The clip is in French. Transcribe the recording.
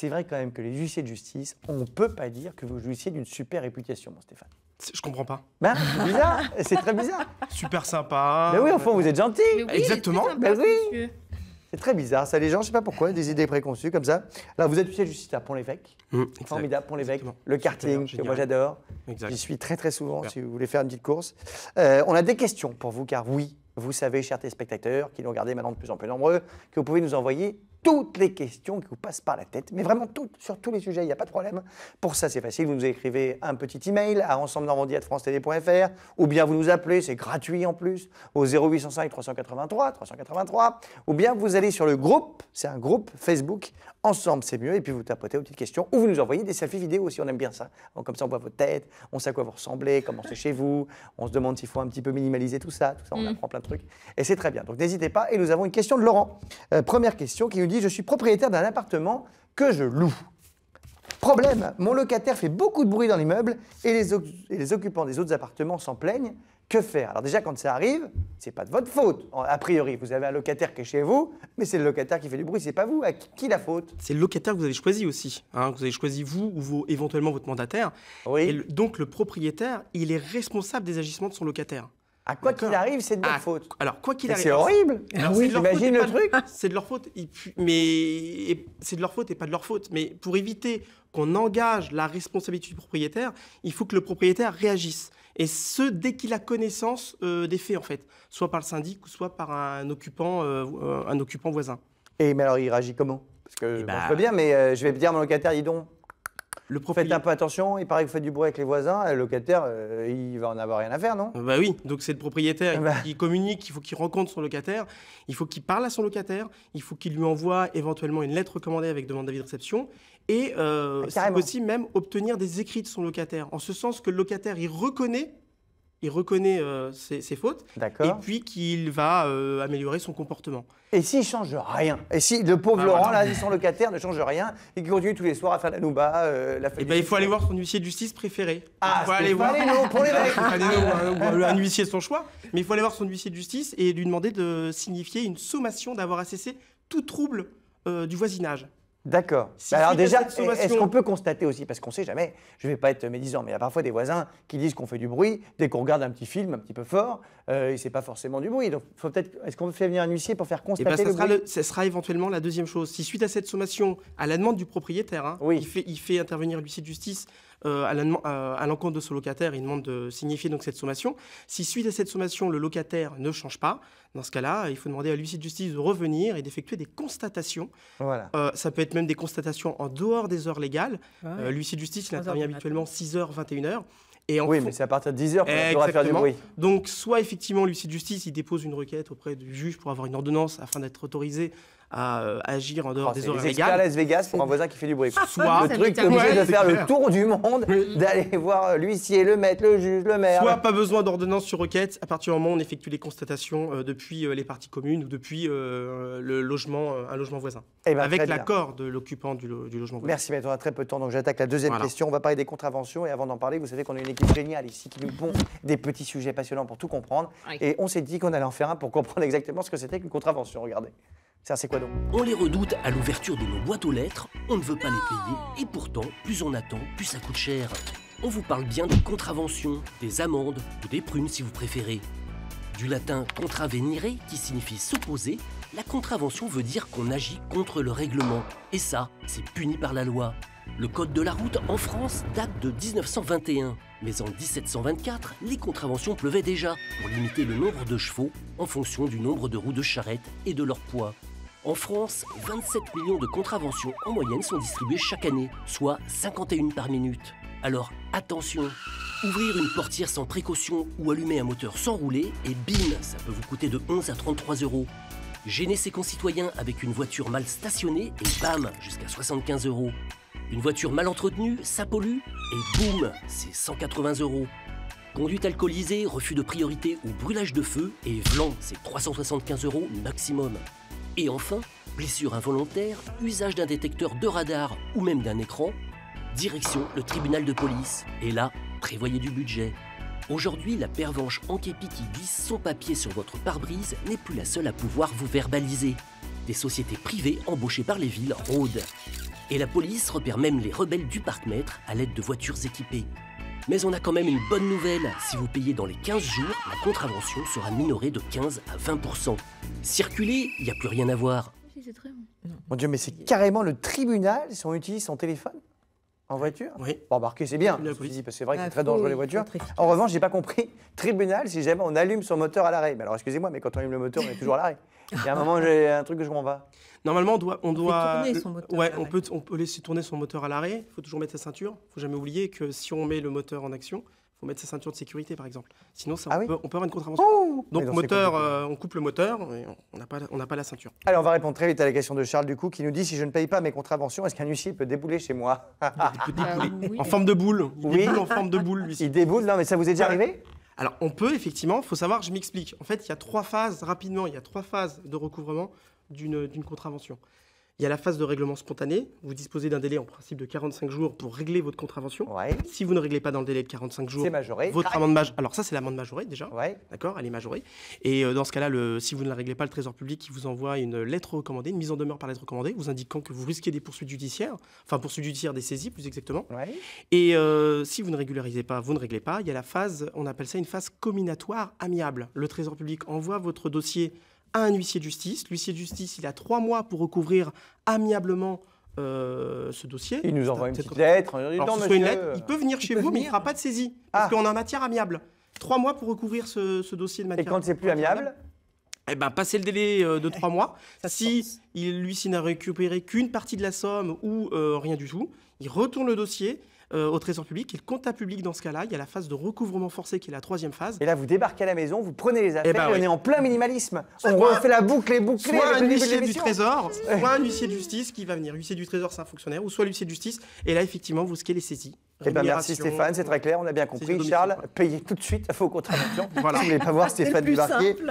c'est vrai quand même que les huissiers de justice, on ne peut pas dire que vous jouissiez d'une super réputation, mon Stéphane. Je comprends pas. Ben, c'est bizarre, c'est très bizarre. Super sympa. Mais oui, au fond, vous êtes gentil. Mais oui, Exactement. il est très sympa, Ben oui. ce monsieur. C'est très bizarre, ça, les gens, je sais pas pourquoi, des idées préconçues comme ça. Alors, vous êtes huissier de justice à Pont-l'Évêque. Exact. Formidable, Pont-l'Évêque. Exactement. Le karting, Super, que moi génial. j'adore. Exact. J'y suis très souvent, Super. si vous voulez faire une petite course. On a des questions pour vous, car oui, vous savez, chers téléspectateurs, qui nous regardez maintenant de plus en plus nombreux, que vous pouvez nous envoyer toutes les questions qui vous passent par la tête, mais vraiment toutes, sur tous les sujets, il n'y a pas de problème. Pour ça, c'est facile, vous nous écrivez un petit email à ensemblenormandie@francetv.fr, ou bien vous nous appelez, c'est gratuit en plus, au 0805 383, ou bien vous allez sur le groupe, c'est un groupe Facebook, Ensemble c'est mieux, et puis vous tapotez aux petites questions, ou vous nous envoyez des selfies vidéo aussi, on aime bien ça. Donc, comme ça, on voit votre tête, on sait à quoi vous ressemblez, comment c'est chez vous, on se demande s'il faut un petit peu minimaliser tout ça, on apprend plein de trucs, et c'est très bien. Donc n'hésitez pas, et nous avons une question de Laurent. Première question qui nous dit « Je suis propriétaire d'un appartement que je loue. Problème, mon locataire fait beaucoup de bruit dans l'immeuble et les occupants des autres appartements s'en plaignent. Que faire ?» Alors déjà, quand ça arrive, c'est pas de votre faute. A priori, vous avez un locataire qui est chez vous, mais c'est le locataire qui fait du bruit, c'est pas vous. À qui la faute? C'est le locataire que vous avez choisi aussi. Hein, vous avez choisi vous ou éventuellement votre mandataire. Oui. Et donc le propriétaire, il est responsable des agissements de son locataire. À quoi qu'il arrive, c'est de votre Ah, faute. Alors, quoi qu'il Mais arrive. c'est horrible. Alors, c'est de leur faute T'imagines et le pas truc? C'est de leur faute, mais c'est de leur faute et pas de leur faute. Mais pour éviter qu'on engage la responsabilité du propriétaire, il faut que le propriétaire réagisse. Et ce, dès qu'il a connaissance des faits, en fait. Soit par le syndic ou soit par un occupant voisin. Et mais alors, il réagit comment? Parce que Eh bon, bah- je veux bien, mais je vais dire à mon locataire, dis donc, Le faites propriétaire. un peu attention, il paraît que vous faites du bruit avec les voisins, le locataire, il va en avoir rien à faire, non? Bah oui, donc c'est le propriétaire Bah. qui communique, il faut qu'il rencontre son locataire, il faut qu'il parle à son locataire, il faut qu'il lui envoie éventuellement une lettre recommandée avec demande d'avis de réception et c'est carrément. possible même obtenir des écrits de son locataire, en ce sens que le locataire, il reconnaît ses fautes et D'accord. puis qu'il va améliorer son comportement. Et s'il change rien? Et si le pauvre Ah, Laurent, voilà. là, son locataire, ne change rien et qu'il continue tous les soirs à faire la nouba, la fête Et ben il faut aller voir son huissier de justice préféré. Ah, il faut aller Stéphane Hénault, pour les mecs. Stéphane Hénault, un huissier de son choix, mais il faut aller voir son huissier de justice et lui demander de signifier une sommation d'avoir à cesser tout trouble du voisinage. D'accord. Si Alors suite à déjà, cette sommation- est-ce qu'on peut constater aussi, parce qu'on ne sait jamais, je ne vais pas être médisant, mais il y a parfois des voisins qui disent qu'on fait du bruit, dès qu'on regarde un petit film un petit peu fort, et c'est pas forcément du bruit. Donc, faut peut-être, est-ce qu'on fait venir un huissier pour faire Et ben, constater le bruit? ça sera éventuellement la deuxième chose. Si suite à cette sommation, à la demande du propriétaire, hein, Oui. il fait intervenir l'huissier de justice à l'encontre de son locataire, il demande de signifier donc cette sommation. Si suite à cette sommation, le locataire ne change pas, dans ce cas-là, il faut demander à l'huissier de justice de revenir et d'effectuer des constatations. Voilà. Ça peut être même des constatations en dehors des heures légales. Ouais. L'huissier de justice, il 3 heures intervient du habituellement 6h, 21h. Et en Oui, fond- mais c'est à partir de 10h qu'on pourra faire du Exactement. bruit. Donc, soit effectivement, l'huissier de justice, il dépose une requête auprès du juge pour avoir une ordonnance afin d'être autorisé à agir en dehors Oh, des c'est horaires les experts à légales. Las Vegas pour un voisin qui fait du bruit. Soit- le truc, Ça t'es obligé m'étonne. de faire Ouais, le c'est tour du monde, d'aller voir l'huissier, le maître, le juge, le maire. Soit pas besoin d'ordonnance sur requête, à partir du moment où on effectue les constatations depuis les parties communes ou depuis un logement voisin. Eh ben, Avec très bien. l'accord de l'occupant du logement voisin. Merci, mais on a très peu de temps, donc j'attaque la deuxième Voilà. question. On va parler des contraventions, et avant d'en parler, vous savez qu'on a une équipe géniale ici qui nous pond des petits sujets passionnants pour tout comprendre. Oui. Et on s'est dit qu'on allait en faire un pour comprendre exactement ce que c'était qu'une contravention. Regardez. Ça, c'est quoi donc? On les redoute à l'ouverture de nos boîtes aux lettres, on ne veut pas les payer, et pourtant, plus on attend, plus ça coûte cher. On vous parle bien de contraventions, des amendes, ou des prunes si vous préférez. Du latin contravenire, qui signifie s'opposer, la contravention veut dire qu'on agit contre le règlement. Et ça, c'est puni par la loi. Le code de la route en France date de 1921. Mais en 1724, les contraventions pleuvaient déjà pour limiter le nombre de chevaux en fonction du nombre de roues de charrette et de leur poids. En France, 27 millions de contraventions en moyenne sont distribuées chaque année, soit 51 par minute. Alors attention, ouvrir une portière sans précaution ou allumer un moteur sans rouler, et bim, ça peut vous coûter de 11 à 33 €. Gêner ses concitoyens avec une voiture mal stationnée, et bam, jusqu'à 75 €. Une voiture mal entretenue, ça pollue, et boum, c'est 180 €. Conduite alcoolisée, refus de priorité ou brûlage de feu, et vlan, c'est 375 € maximum. Et enfin, blessure involontaire, usage d'un détecteur de radar ou même d'un écran, direction le tribunal de police. Et là, prévoyez du budget. Aujourd'hui, la pervenche en képi qui glisse son papier sur votre pare-brise n'est plus la seule à pouvoir vous verbaliser. Des sociétés privées embauchées par les villes rôdent. Et la police repère même les rebelles du parc-mètre à l'aide de voitures équipées. Mais on a quand même une bonne nouvelle. Si vous payez dans les 15 jours, la contravention sera minorée de 15 à 20%. Circuler, il n'y a plus rien à voir. C'est très bon. Mon Dieu, mais c'est carrément le tribunal si on utilise son téléphone en voiture. Oui. Bon, remarquez, c'est bien. La Ceci police. dit, parce que c'est vrai que Ah, c'est très faut- dangereux les faut voitures. être efficace. En revanche, j'ai pas compris. Tribunal, si jamais on allume son moteur à l'arrêt. Mais alors, excusez-moi, mais quand on allume le moteur, on est toujours à l'arrêt. Il y a un moment, j'ai un truc que je comprends pas. Normalement, on doit tourner son moteur ouais, à l'arrêt. on peut laisser tourner son moteur à l'arrêt. Il faut toujours mettre sa ceinture. Il faut jamais oublier que si on met le moteur en action, il faut mettre sa ceinture de sécurité, par exemple. Sinon, ça, Ah on, oui peut, on peut avoir une contravention. Oh Donc, Mais non, c'est moteur, compliqué. on coupe le moteur et on n'a pas la ceinture. Allez, on va répondre très vite à la question de Charles, du coup, qui nous dit si je ne paye pas mes contraventions, est-ce qu'un huissier peut débouler chez moi? Il peut débouler. oui. En forme de boule. Il Oui. déboule en forme de boule, lui. Il déboule? Non, mais ça vous est déjà Ouais. arrivé? Alors, on peut, effectivement, il faut savoir, je m'explique. En fait, il y a 3 phases, rapidement, il y a 3 phases de recouvrement d'une contravention. Il y a la phase de règlement spontané. Vous disposez d'un délai en principe de 45 jours pour régler votre contravention. Ouais. Si vous ne réglez pas dans le délai de 45 jours, C'est majoré. votre amende majorée. Alors ça, c'est l'amende majorée déjà. Ouais. D'accord, elle est majorée. Et dans ce cas-là, si vous ne la réglez pas, le Trésor public il vous envoie une lettre recommandée, une mise en demeure par lettre recommandée, vous indiquant que vous risquez des poursuites judiciaires, enfin poursuites judiciaires, des saisies plus exactement. Ouais. Et si vous ne régularisez pas, vous ne réglez pas, il y a la phase, on appelle ça une phase comminatoire amiable. Le Trésor public envoie votre dossier à un huissier de justice. L'huissier de justice, il a 3 mois pour recouvrir amiablement ce dossier. Il nous envoie une Peut-être- petite lettre. Alors, Non, que ce soit une monsieur. lettre, il peut venir chez peut vous, mais il ne venir. fera pas de saisie. Parce Ah. qu'on est en matière amiable. 3 mois pour recouvrir ce dossier de Et matière quand c'est plus amiable? eh ben, passez le délai de 3 mois. Ça se Si force. l'huissier n'a récupéré qu'une partie de la somme ou rien du tout, il retourne le dossier au Trésor public et le comptable public dans ce cas-là. Il y a la phase de recouvrement forcé qui est la 3e phase. Et là, vous débarquez à la maison, vous prenez les affaires ben et oui. on est en plein minimalisme. On Soit- refait la boucle et bouclée. Soit avec un le début de huissier du l'émission. Trésor, soit un huissier de justice qui va venir. L'huissier du Trésor, c'est un fonctionnaire, ou soit l'huissier de justice. Et là, effectivement, vous squez les saisies. Eh ben, merci Rémunération. Stéphane, c'est très clair, on a bien Saisie compris. de domicile, Charles, voilà. payez tout de suite vos contraventions. Voilà. Si vous voulez pas voir C'est le Stéphane plus débarquer, simple.